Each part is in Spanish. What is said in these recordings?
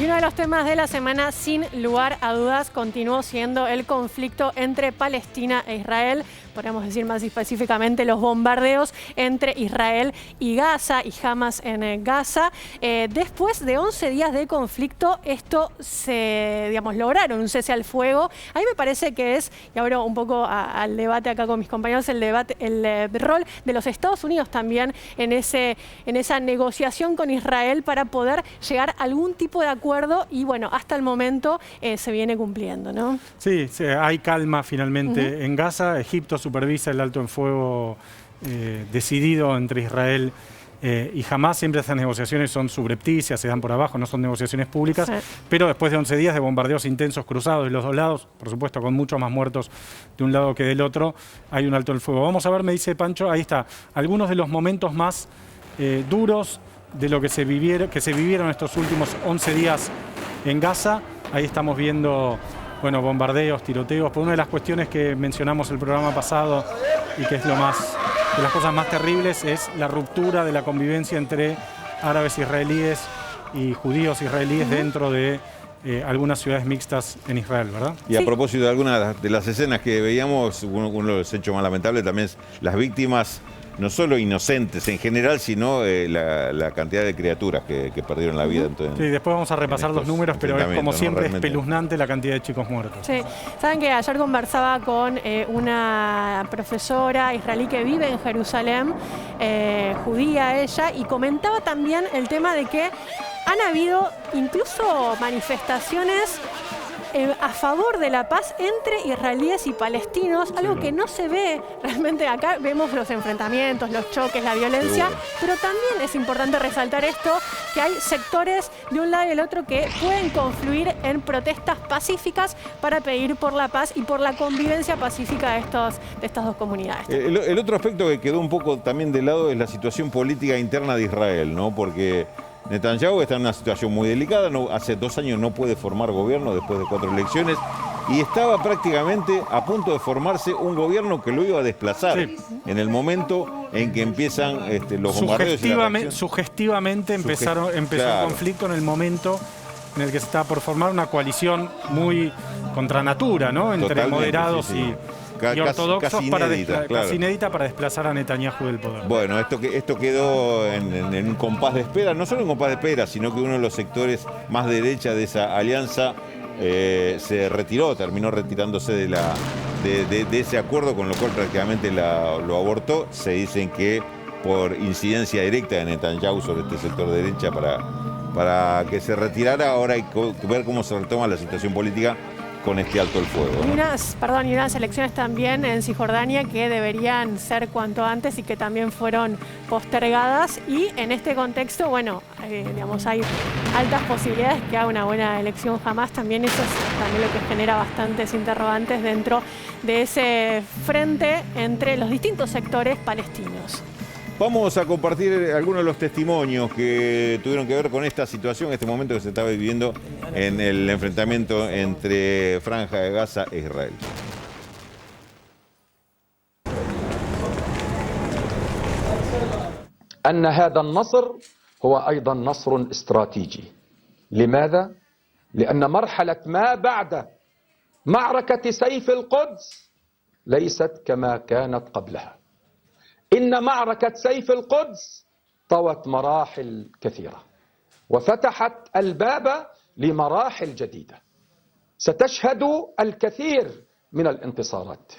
Y uno de los temas de la semana, sin lugar a dudas, continuó siendo el conflicto entre Palestina e Israel. Podríamos decir más específicamente los bombardeos entre Israel y Gaza y Hamas en Gaza. Después de 11 días de conflicto, esto lograron un cese al fuego. A mí me parece que es, y abro un poco al debate acá con mis compañeros, el rol de los Estados Unidos también en esa negociación con Israel para poder llegar a algún tipo de acuerdo y bueno, hasta el momento se viene cumpliendo, ¿no? Sí, hay calma finalmente en Gaza. Egipto supervisa el alto en fuego decidido entre Israel y Hamas. Siempre esas negociaciones son subrepticias, se dan por abajo, no son negociaciones públicas, sí. Pero después de 11 días de bombardeos intensos cruzados de los dos lados, por supuesto con muchos más muertos de un lado que del otro, hay un alto el fuego. Vamos a ver, me dice Pancho, ahí está, algunos de los momentos más duros de lo que se vivieron estos últimos 11 días en Gaza. Ahí estamos viendo, bueno, bombardeos, tiroteos. Por una de las cuestiones que mencionamos el programa pasado y que es de las cosas más terribles, es la ruptura de la convivencia entre árabes israelíes y judíos israelíes dentro de algunas ciudades mixtas en Israel, ¿verdad? Y a propósito de algunas de las escenas que veíamos, uno de los hechos más lamentables también es las víctimas, no solo inocentes en general, sino la cantidad de criaturas que perdieron la vida. Sí, después vamos a repasar los números, pero es como siempre espeluznante la cantidad de chicos muertos. Sí, saben que ayer conversaba con una profesora israelí que vive en Jerusalén, judía ella, y comentaba también el tema de que han habido incluso manifestaciones a favor de la paz entre israelíes y palestinos, algo que no se ve realmente acá. Vemos los enfrentamientos, los choques, la violencia, pero también es importante resaltar esto, que hay sectores de un lado y del otro que pueden confluir en protestas pacíficas para pedir por la paz y por la convivencia pacífica de estas dos comunidades. El otro aspecto que quedó un poco también de lado es la situación política interna de Israel, ¿no? Porque Netanyahu está en una situación muy delicada, hace 2 años no puede formar gobierno después de 4 elecciones y estaba prácticamente a punto de formarse un gobierno que lo iba a desplazar en el momento en que empiezan los bombardeos. Sugestivamente empezó el conflicto en el momento en el que se estaba por formar una coalición muy contra natura, ¿no? Entre moderados y ortodoxos, casi inédita para desplazar a Netanyahu del poder. Bueno, esto quedó en un compás de espera, no solo un compás de espera, sino que uno de los sectores más derecha de esa alianza se terminó retirándose de ese acuerdo, con lo cual prácticamente lo abortó. Se dicen que por incidencia directa de Netanyahu sobre este sector de derecha para que se retirara. Ahora hay que ver cómo se retoma la situación política con este alto el fuego, ¿no? Y unas elecciones también en Cisjordania que deberían ser cuanto antes y que también fueron postergadas. Y en este contexto, bueno, hay altas posibilidades que haga una buena elección Hamas. También eso es también lo que genera bastantes interrogantes dentro de ese frente entre los distintos sectores palestinos. Vamos a compartir algunos de los testimonios que tuvieron que ver con esta situación, este momento que se estaba viviendo en el enfrentamiento entre Franja de Gaza e Israel. أن هذا النصر هو أيضا نصر استراتيجي. لماذا؟ لأن مرحلة ما بعد معركة سيف القدس ليست كما كانت قبلها. إن معركة سيف القدس طوت مراحل كثيرة وفتحت الباب لمراحل جديدة ستشهد الكثير من الانتصارات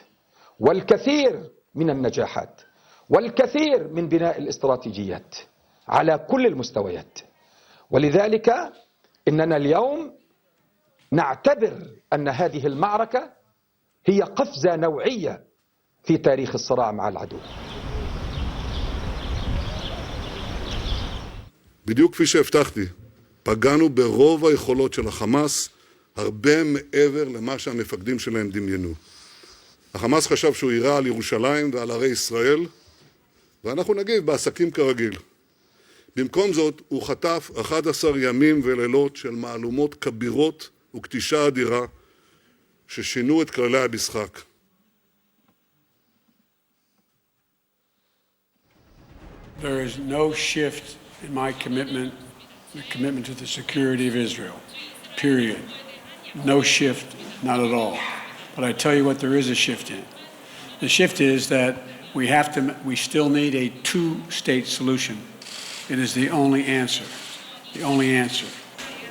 والكثير من النجاحات والكثير من بناء الاستراتيجيات على كل المستويات. ولذلك إننا اليوم نعتبر أن هذه المعركة هي قفزة نوعية في تاريخ الصراع مع العدو. בדיוק כפי שהבטחתי, פגענו ברוב היכולות של החמאס, הרבה מעבר למה שהמפקדים שלהם דמיינו. החמאס חשב שהוא יירה על ירושלים ועל ערי ישראל, ואנחנו נגיב בעסקים כרגיל. במקום זאת, הוא חטף 11 ימים ולילות של מהלומות כבירות וכתישה אדירה, ששינו את כללי המשחק. There is no shift in my commitment the commitment to the security of Israel, period. No shift, not at all. But I tell you what, there is a shift in it. The shift is that we still need a two-state solution. It is the only answer, the only answer.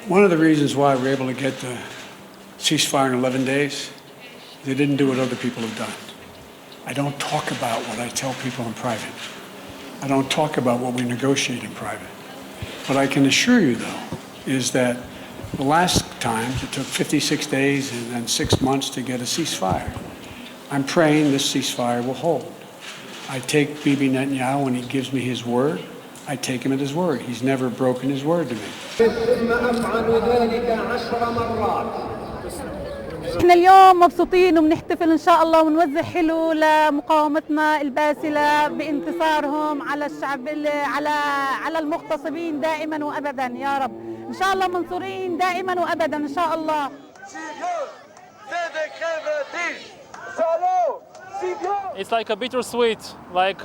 One of the reasons why we're able to get the ceasefire in 11 days, they didn't do what other people have done. I don't talk about what I tell people in private. I don't talk about what we negotiate in private. What I can assure you, though, is that the last times it took 56 days and then 6 months to get a ceasefire. I'm praying this ceasefire will hold. I take Bibi Netanyahu when he gives me his word. I take him at his word. He's never broken his word to me. احنا اليوم مبسوطين وبنحتفل ان شاء الله ونوزع حلو لمقاومتنا الباسلة بانتصارهم على الشعب على المغتصبين دائما وابدا يا رب. ان شاء الله منصورين دائما وابدا ان شاء الله. It's like a bittersweet. Like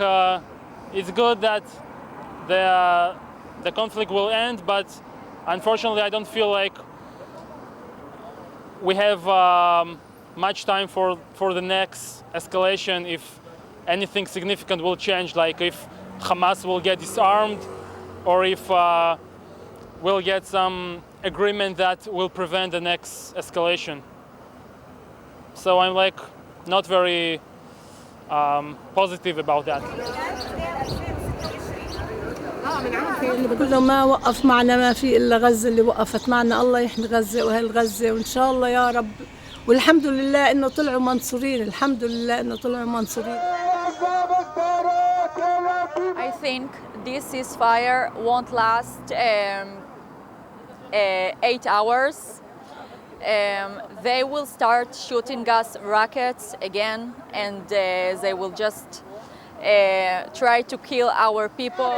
it's good that the conflict will end, but unfortunately, I don't feel like we have much time for the next escalation. If anything significant will change, like if Hamas will get disarmed, or if we'll get some agreement that will prevent the next escalation. So I'm like not very positive about that. كله ما وقف معنا ما في إلا غزة اللي وقفت معنا. الله يحمي غزة وأهل غزة وإن شاء الله يا رب. والحمد لله إنه طلعوا منصورين. الحمد لله إنه طلعوا منصورين. I think this ceasefire won't last 8 hours. They will start shooting gas rockets again, and they will just try to kill our people.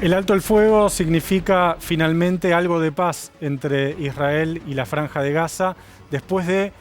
El alto el fuego significa finalmente algo de paz entre Israel y la Franja de Gaza después de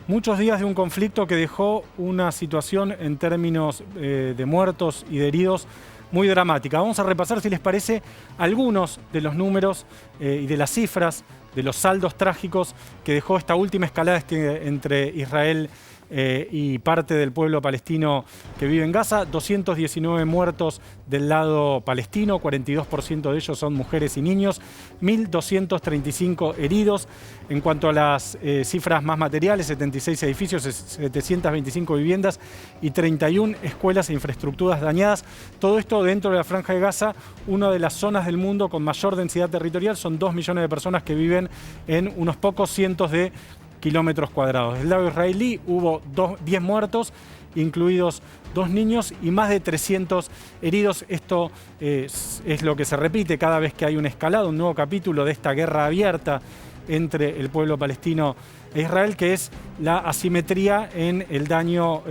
muchos días de un conflicto que dejó una situación en términos de muertos y de heridos muy dramática. Vamos a repasar, si les parece, algunos de los números y de las cifras, de los saldos trágicos que dejó esta última escalada entre Israel y parte del pueblo palestino que vive en Gaza. 219 muertos del lado palestino, 42% de ellos son mujeres y niños, 1.235 heridos. En cuanto a las cifras más materiales, 76 edificios, 725 viviendas y 31 escuelas e infraestructuras dañadas. Todo esto dentro de la Franja de Gaza, una de las zonas del mundo con mayor densidad territorial. Son 2 millones de personas que viven en unos pocos cientos de kilómetros cuadrados. Del lado israelí hubo 10 muertos, incluidos 2 niños y más de 300 heridos. Esto es lo que se repite cada vez que hay una escalada, un nuevo capítulo de esta guerra abierta entre el pueblo palestino e Israel, que es la asimetría en el daño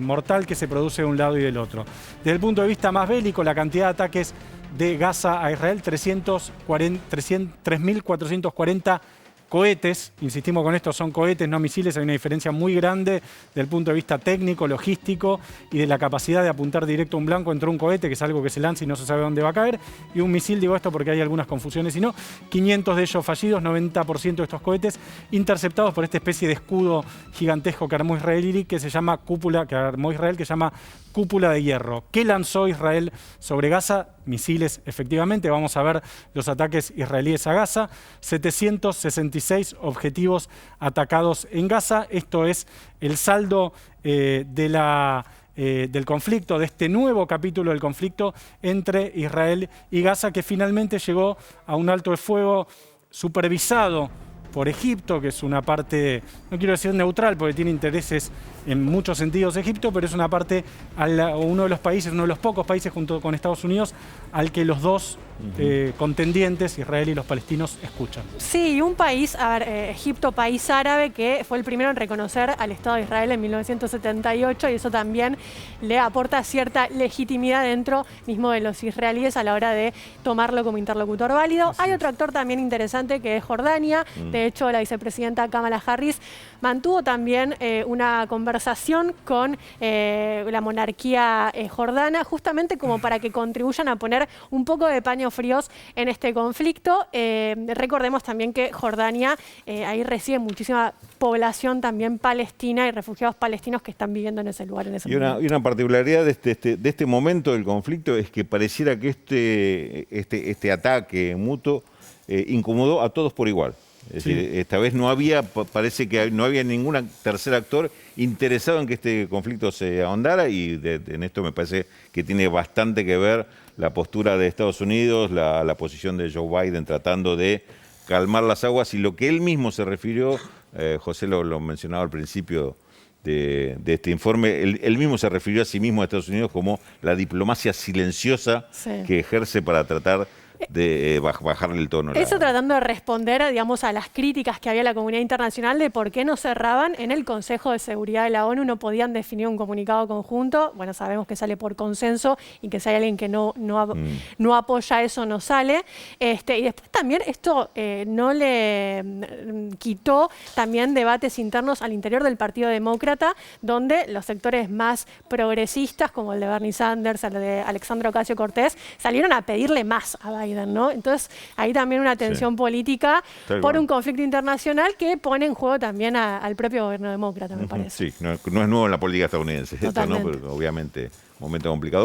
mortal que se produce de un lado y del otro. Desde el punto de vista más bélico, la cantidad de ataques de Gaza a Israel, 3.440 cohetes, insistimos con esto, son cohetes, no misiles. Hay una diferencia muy grande desde el punto de vista técnico, logístico y de la capacidad de apuntar directo a un blanco entre un cohete, que es algo que se lanza y no se sabe dónde va a caer, y un misil. Digo esto porque hay algunas confusiones, y no, 500 de ellos fallidos, 90% de estos cohetes interceptados por esta especie de escudo gigantesco que armó Israel, que se llama cúpula, que armó Israel, que se llama cúpula de hierro. ¿Qué lanzó Israel sobre Gaza? Misiles, efectivamente. Vamos a ver los ataques israelíes a Gaza. 766 objetivos atacados en Gaza. Esto es el saldo del conflicto, de este nuevo capítulo del conflicto entre Israel y Gaza, que finalmente llegó a un alto el fuego supervisado por Egipto, que es una parte, no quiero decir neutral, porque tiene intereses en muchos sentidos Egipto, pero es una parte, uno de los países, uno de los pocos países junto con Estados Unidos, al que los dos contendientes, Israel y los palestinos, escuchan. Sí, un país, Egipto, país árabe, que fue el primero en reconocer al Estado de Israel en 1978, y eso también le aporta cierta legitimidad dentro mismo de los israelíes a la hora de tomarlo como interlocutor válido. Hay otro actor también interesante, que es Jordania. De hecho, la vicepresidenta Kamala Harris mantuvo también una conversación conversación con la monarquía jordana, justamente como para que contribuyan a poner un poco de paños fríos en este conflicto. Recordemos también que Jordania ahí recibe muchísima población también palestina y refugiados palestinos que están viviendo en ese lugar en ese momento. Y una particularidad de este momento del conflicto es que pareciera que este ataque mutuo incomodó a todos por igual. Es decir, esta vez parece que no había ningún tercer actor interesado en que este conflicto se ahondara, y en esto me parece que tiene bastante que ver la postura de Estados Unidos, la posición de Joe Biden tratando de calmar las aguas, y lo que él mismo se refirió, José lo mencionaba al principio de este informe, él mismo se refirió a sí mismo a Estados Unidos como la diplomacia silenciosa que ejerce para tratar de bajarle el tono. Eso tratando de responder, digamos, a las críticas que había la comunidad internacional de por qué no cerraban en el Consejo de Seguridad de la ONU, no podían definir un comunicado conjunto. Bueno, sabemos que sale por consenso y que si hay alguien que no apoya eso, no sale. Y después también esto no le quitó también debates internos al interior del Partido Demócrata, donde los sectores más progresistas, como el de Bernie Sanders, el de Alexandria Ocasio-Cortez, salieron a pedirle más a Biden, ¿no? Entonces, hay también una tensión política por un conflicto internacional que pone en juego también al propio gobierno demócrata, me parece. Sí, no es nuevo en la política estadounidense, esto, ¿no? Pero obviamente, momento complicado.